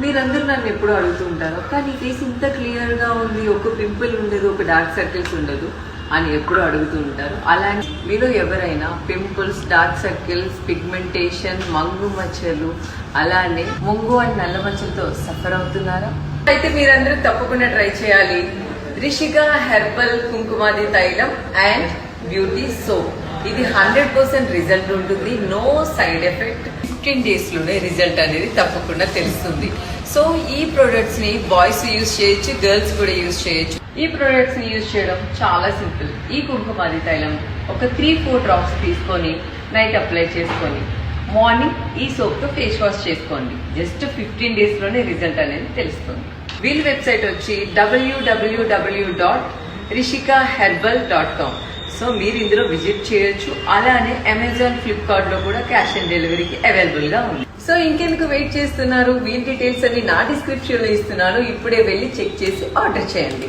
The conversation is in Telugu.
మీరందరూ నన్ను ఎప్పుడు అడుగుతూ ఉంటారు, కానీ ఫేస్ ఇంత క్లియర్గా ఉంది, ఒక పింపుల్ ఉండదు, ఒక డార్క్ సర్కిల్స్ ఉండదు అని ఎప్పుడు అడుగుతూ ఉంటారు. అలానే మీలో ఎవరైనా పింపుల్స్, డార్క్ సర్కిల్స్, పిగ్మెంటేషన్, మంగు మచ్చలు, అలానే ముంగు అండ్ నల్ల మచ్చలతో సఫర్ అవుతున్నారా? అయితే మీరందరూ తప్పకుండా ట్రై చేయాలి రిషిక హెర్బల్ కుంకుమాది తైలం అండ్ బ్యూటీ సోప్. ఇది 100% రిజల్ట్ ఉంటుంది, నో సైడ్ ఎఫెక్ట్. 15 days లోనే రిజల్ట్ అనేది తప్పకుండా తెలుస్తుంది. సో ఈ ప్రొడక్ట్స్ ని బాయ్స్ యూజ్ చేయొచ్చు, గర్ల్స్ కూడా యూజ్ చేయొచ్చు. ఈ ప్రొడక్ట్స్ ని యూజ్ చేయడం చాలా సింపుల్. ఈ కుంకుమాది తైలం ఒక 3-4 డ్రాప్స్ తీసుకొని నైట్ అప్లై చేసుకొని మార్నింగ్ ఈ సోప్ తో ఫేస్ వాష్ చేసుకోండి. జస్ట్ 15 days లోనే రిజల్ట్ అనేది తెలుస్తుంది. వీళ్ళ వెబ్సైట్ వచ్చి www.rishikaherbal.com. సో మీరు ఇందులో విజిట్ చేయొచ్చు. అలానే అమెజాన్, ఫ్లిప్కార్ట్ లో కూడా క్యాష్ ఆన్ డెలివరీకి అవైలబుల్ గా ఉంది. సో ఇంకెందుకు వెయిట్ చేస్తున్నారు? వీళ్ళ డీటెయిల్స్ అన్ని నా డిస్క్రిప్షన్ లో ఇస్తున్నాను. ఇప్పుడే వెళ్ళి చెక్ చేసి ఆర్డర్ చేయండి.